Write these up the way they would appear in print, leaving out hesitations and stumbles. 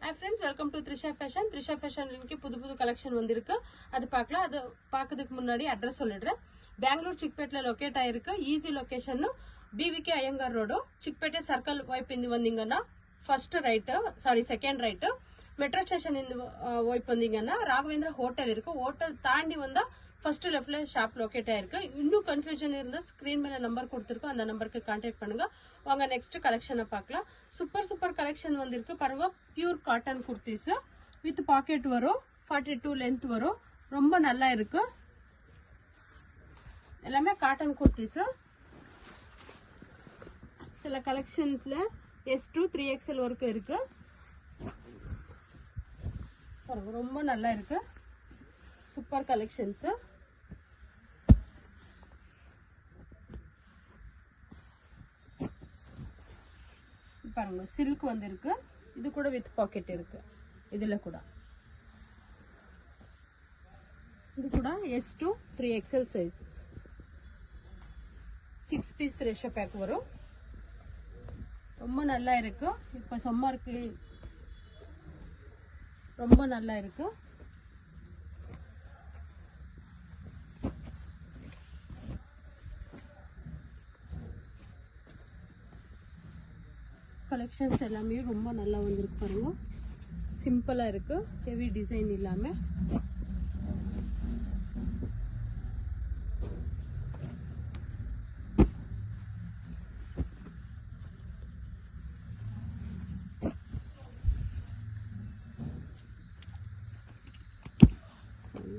Hi friends, welcome to Trisha Fashion. Trisha Fashion இன்னைக்கு புது collection வந்திருக்கு. அது பார்க்கலாம். அது பார்க்கிறதுக்கு முன்னாடி அட்ரஸ் சொல்லிடுறேன். பெங்களூர் சிக்பேட்ல லொகேட் ஆயிருக்கு. Easy location BVK Iyengar road Chickpet circle vibe இருந்து வந்தீங்கன்னா first right second right metro station இருந்து வைப் வந்தீங்கன்னா ராகவேந்திர ஹோட்டல் இருக்கு. ஹோட்டல் தாண்டி வந்தா ஃபர்ஸ்ட் லெஃப்ட்ல ஷாப் லொகேட் ஆயிருக்கு. இன்னும் கன்ஃபியூஷன் இருந்தா ஸ்கிரீன் மேல நம்பர் கொடுத்துருக்கோம். அந்த நம்பருக்கு கான்டாக்ட் பண்ணுங்க. வாங்க நெக்ஸ்ட் கலெக்ஷனை பார்க்கலாம். சூப்பர் கலெக்ஷன் வந்திருக்கு பாருங்க. Pure cotton kurtis with packet வரும். 42 லென்த் வரும். ரொம்ப நல்லா இருக்கு. எல்லாமே காட்டன் குர்த்திஸ். சில கலெக்ஷன்ஸ்ல S2 3XL வரைக்கும் இருக்கு. பாருங்க ரொம்ப நல்லா இருக்கு. Super collections. பாருங்க சில்க் வந்திருக்கு. இது கூட வித் பாக்கெட் இருக்கு. இதுல கூட இது கூட S2 3XL size 6 piece ratio back வரும். ரொம்ப நல்லா இருக்கு. இப்ப சம்மருக்கு ரொம்ப நல்லா இருக்கு. கலெக்ஷன்ஸ் எல்லாமே ரொம்ப நல்லா வந்திருக்கு பாருங்க. சிம்பிளா இருக்கு. ஹெவி டிசைன் இல்லாம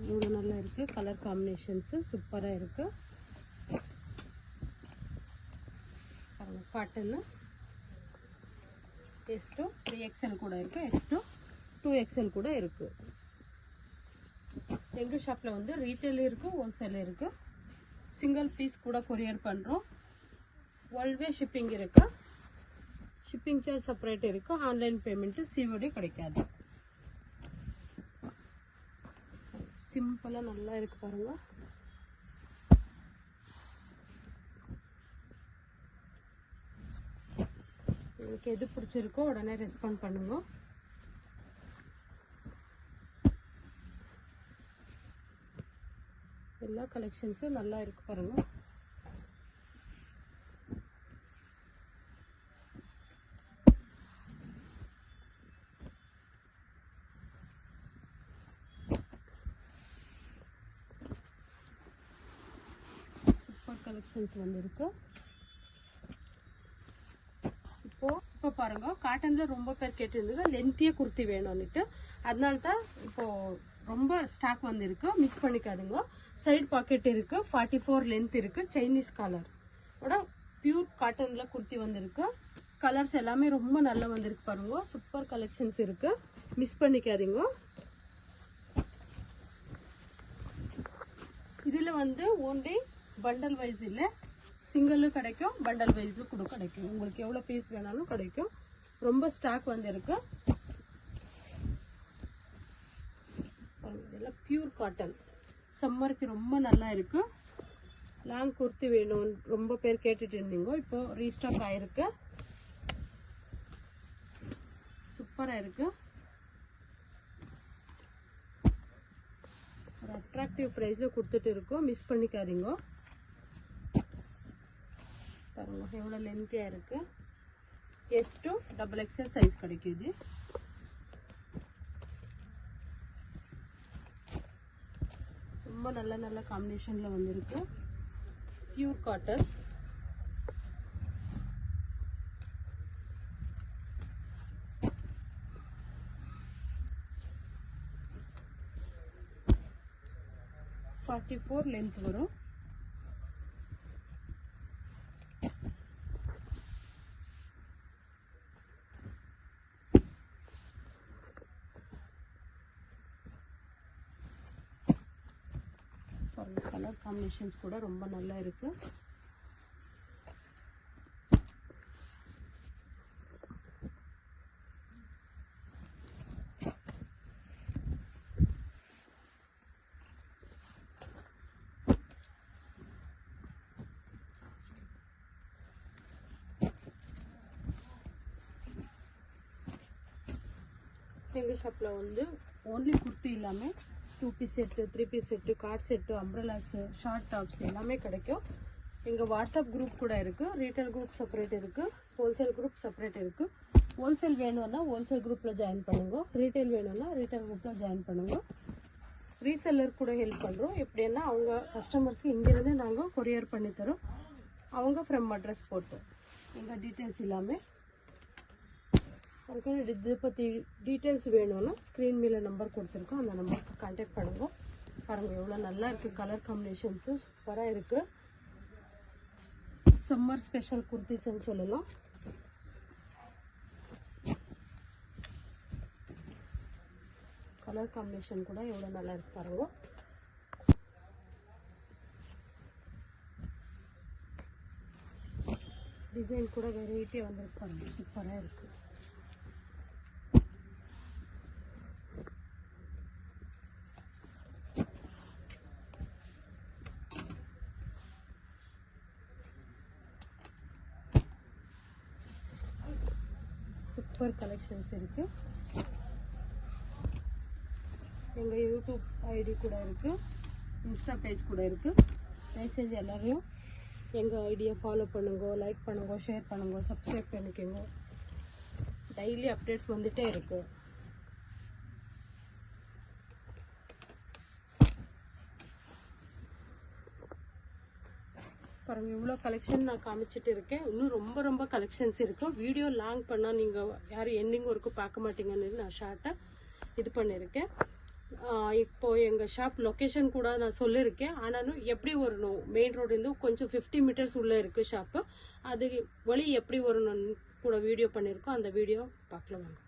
இவ்வளவு நல்லா இருக்கு. கலர் காம்பினேஷன்ஸ் சூப்பரா இருக்கு. காட்டன் S2 3XL கூட இருக்கு. S2 2XL கூட இருக்கு. எங்க ஷாப்ல வந்து ரீட்டைல் இருக்கு, ஹோல்சேல் இருக்கு. சிங்கிள் பீஸ் கூட கொரியர் பண்றோம். வேர்ல்ட் வே ஷிப்பிங் இருக்கு. ஷிப்பிங் சார்ஜ் செப்பரேட் இருக்கு. ஆன்லைன் பேமெண்ட் COD கிடைக்காது. சிம்பிளா நல்லா இருக்கு பாருங்க. உங்களுக்கு எது பிடிச்சிருக்கோ உடனே ரெஸ்பாண்ட் பண்ணுங்க. எல்லா கலெக்ஷன்ஸும் நல்லா இருக்கு பாருங்க. சூப்பர் கலெக்ஷன்ஸ் வந்திருக்கு. இப்போ பாருங்க காட்டன்ல ரொம்ப பேர் கேட்டிருந்தது லென்த்திய குர்த்தி வேணும்னுட்டு. அதனால தான் இப்போ ரொம்ப ஸ்டாக் வந்திருக்கு. மிஸ் பண்ணிக்காதுங்க. சைடு பாக்கெட் இருக்கு. 44 லென்த் இருக்கு. சைனீஸ் கலர் பியூர் காட்டன்ல குர்த்தி வந்திருக்கு. கலர்ஸ் எல்லாமே ரொம்ப நல்லா வந்திருக்கு பாருங்க. சூப்பர் கலெக்ஷன்ஸ் இருக்கு. மிஸ் பண்ணிக்காதீங்க. இதுல வந்து ஓன்லி பண்டல் வைஸ் இல்ல, சிங்கிளும் கிடைக்கும், பண்டல் வைஸும் கூட கிடைக்கும். உங்களுக்கு எவ்வளவு பீஸ் வேணாலும் கிடைக்கும். ரொம்ப ஸ்டாக் வந்திருக்கு. இதெல்லாம் பியூர் காட்டன். சம்மருக்கு ரொம்ப நல்லா இருக்கு. லாங் குர்த்தி வேணும் ரொம்ப பேர் கேட்டுட்டு இருந்தீங்க. இப்போ ரீஸ்டாக் ஆயிருக்கு. சூப்பரா இருக்கு. ஒரு அட்ராக்டிவ் பிரைஸ்ல கொடுத்துட்டு இருக்கோம். மிஸ் பண்ணிக்காதீங்க. பாருங்க எவ்வளவு லென்த்தியா இருக்கு. S2 XXL சைஸ் கிடைக்குது. ரொம்ப நல்ல காம்பினேஷன்ல வந்திருக்கு. Pure cotton. (44) லென்த் வரும். கலர் காம்பினேஷன்ஸ் கூட ரொம்ப நல்லா இருக்கு. எங்கள் ஷாப்பில் வந்து ஓன்லி குர்த்தி இல்லாமல் 2 piece set 3 piece set co-ord set umbrellas short tops எல்லாமே கிடைக்கும். எங்கள் வாட்ஸ்அப் குரூப் கூட இருக்குது. ரீட்டைல் குரூப் செப்பரேட் இருக்குது, ஹோல்சேல் குரூப் செப்பரேட் இருக்குது. ஹோல்சேல் வேணும்னா ஹோல்சேல் குரூப்பில் ஜாயின் பண்ணுங்க, ரீட்டைல் வேணும்னா ரீட்டைல் குரூப்பில் ஜாயின் பண்ணுங்க. ரீசெல்லர் கூட ஹெல்ப் பண்ணுறோம். எப்படின்னா அவங்க கஸ்டமர்ஸ்க்கு இங்கேருந்து நாங்கள் கொரியர் பண்ணித்தரோம். அவங்க ஃப்ரம் அட்ரஸ் போட்டு எங்கள் டீட்டெயில்ஸ் இல்லாமல் அதுக்கு இதை பற்றி டீட்டெயில்ஸ் வேணும்னா ஸ்க்ரீன் மேலே நம்பர் கொடுத்துருக்கோம், அந்த நம்பருக்கு கான்டாக்ட் பண்ணுங்க. பாருங்கள் எவ்வளோ நல்லா இருக்குது, கலர் காம்பினேஷன்ஸும் சூப்பராக இருக்குது. சம்மர் ஸ்பெஷல் குர்த்திஸ்ன்னு சொல்லலாம். கலர் காம்பினேஷன் கூட எவ்வளோ நல்லா இருக்கு பாருங்க. டிசைன் கூட வெரைட்டியாக வந்துருக்கு பாருங்க, சூப்பராக இருக்குது. சூப்பர் கலெக்ஷன்ஸ் இருக்குது. எங்கள் யூடியூப் ஐடி கூட இருக்குது, இன்ஸ்டா பேஜ் கூட இருக்குது. மெசேஜ் எல்லோரையும் எங்கள் ஐடியை ஃபாலோ பண்ணுங்க, லைக் பண்ணுங்க, ஷேர் பண்ணுங்க, சப்ஸ்கிரைப் பண்ணிக்கோங்க. டெய்லி அப்டேட்ஸ் வந்துகிட்டே இருக்குது. பாருங்கள் இவ்வளோ கலெக்ஷன் நான் காமிச்சிட்டு இருக்கேன். இன்னும் ரொம்ப ரொம்ப கலெக்ஷன்ஸ் இருக்குது. வீடியோ லாங் பண்ணால் நீங்கள் யாரும் எண்டிங் வரைக்கும் பார்க்க மாட்டீங்கன்னு நான் ஷார்ட்டாக இது பண்ணியிருக்கேன். இப்போது எங்கள் ஷாப் லொக்கேஷன் கூட நான் சொல்லியிருக்கேன். ஆனாலும் எப்படி வரணும், மெயின் ரோடுலேருந்து கொஞ்சம் 50 மீட்டர்ஸ் உள்ளே இருக்குது ஷாப்பு. அது வழி எப்படி வரணும்னு கூட வீடியோ பண்ணியிருக்கோம். அந்த வீடியோ பார்க்கலாம் வாங்க.